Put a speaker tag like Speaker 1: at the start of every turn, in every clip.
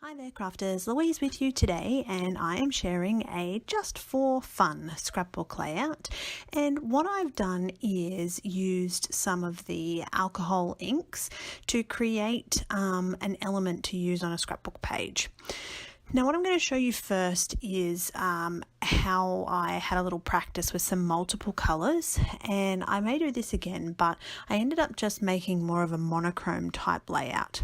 Speaker 1: Hi there crafters, Louise with you today, and I am sharing a just for fun scrapbook layout. And what I've done is used some of the alcohol inks to create an element to use on a scrapbook page. Now what I'm going to show you first is how I had a little practice with some multiple colours, and I may do this again, but I ended up just making more of a monochrome type layout.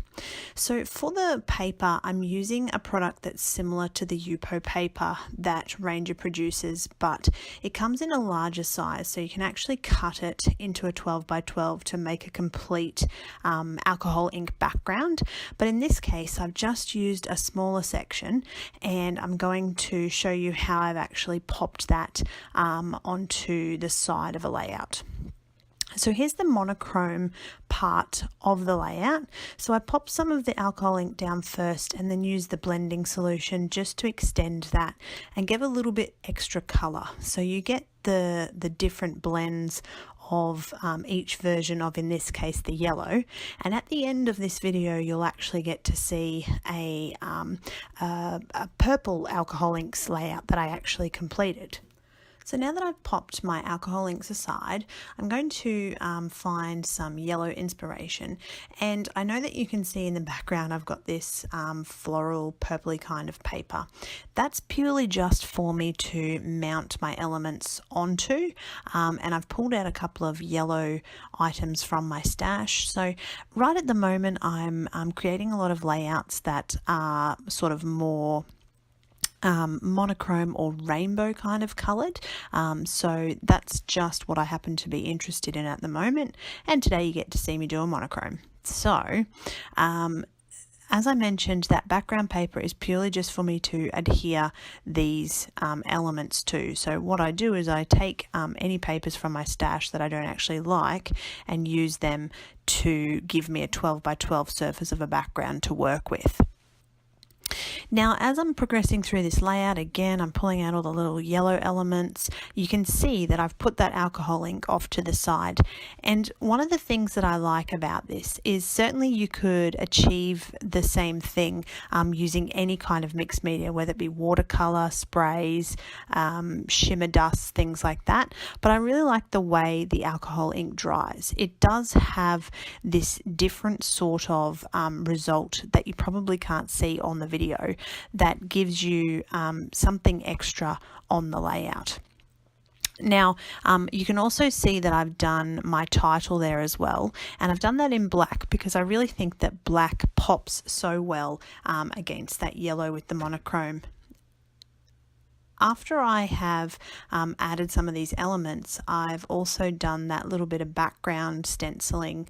Speaker 1: So for the paper, I'm using a product that's similar to the Yupo paper that Ranger produces, but it comes in a larger size, so you can actually cut it into a 12 by 12 to make a complete alcohol ink background. But in this case, I've just used a smaller section, and I'm going to show you how I've actually popped that onto the side of a layout. So here's the monochrome part of the layout. So I popped some of the alcohol ink down first and then used the blending solution just to extend that and give a little bit extra color. So you get the different blends of each version of, in this case, the yellow. And at the end of this video, you'll actually get to see a purple alcohol inks layout that I actually completed. So now that I've popped my alcohol inks aside, I'm going to find some yellow inspiration. And I know that you can see in the background I've got this floral purpley kind of paper. That's purely just for me to mount my elements onto. And I've pulled out a couple of yellow items from my stash. So right at the moment I'm creating a lot of layouts that are sort of more monochrome or rainbow kind of coloured, so that's just what I happen to be interested in at the moment, and today you get to see me do a monochrome. So as I mentioned, that background paper is purely just for me to adhere these elements to. So what I do is I take any papers from my stash that I don't actually like and use them to give me a 12 by 12 surface of a background to work with. Now, as I'm progressing through this layout, again, I'm pulling out all the little yellow elements. You can see that I've put that alcohol ink off to the side. And one of the things that I like about this is certainly you could achieve the same thing using any kind of mixed media, whether it be watercolor, sprays, shimmer dust, things like that. But I really like the way the alcohol ink dries. It does have this different sort of result that you probably can't see on the video that gives you something extra on the layout. Now, you can also see that I've done my title there as well, and I've done that in black because I really think that black pops so well against that yellow with the monochrome. After I have added some of these elements, I've also done that little bit of background stenciling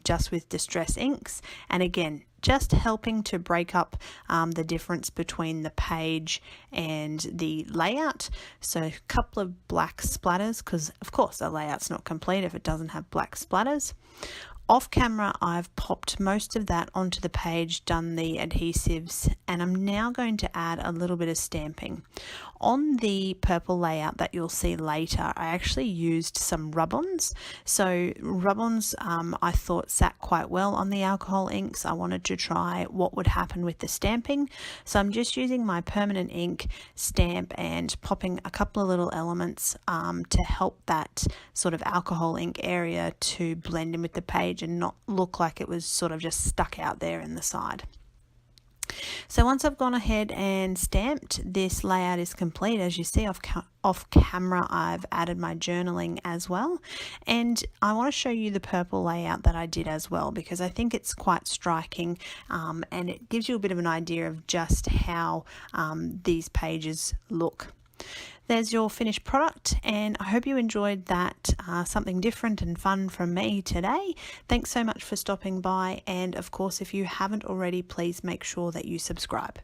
Speaker 1: just with distress inks, and again, just helping to break up the difference between the page and the layout. So a couple of black splatters, because of course the layout's not complete if it doesn't have black splatters. Off camera, I've popped most of that onto the page, done the adhesives, and I'm now going to add a little bit of stamping. On the purple layout that you'll see later, I actually used some rub-ons. So rub-ons I thought sat quite well on the alcohol inks. I wanted to try what would happen with the stamping. So I'm just using my permanent ink stamp and popping a couple of little elements to help that sort of alcohol ink area to blend in with the page and not look like it was sort of just stuck out there in the side. So once I've gone ahead and stamped, this layout is complete. As you see off camera, I've added my journaling as well, and I want to show you the purple layout that I did as well because I think it's quite striking and it gives you a bit of an idea of just how these pages look. There's your finished product, and I hope you enjoyed that, something different and fun from me today. Thanks so much for stopping by, and of course if you haven't already, please make sure that you subscribe.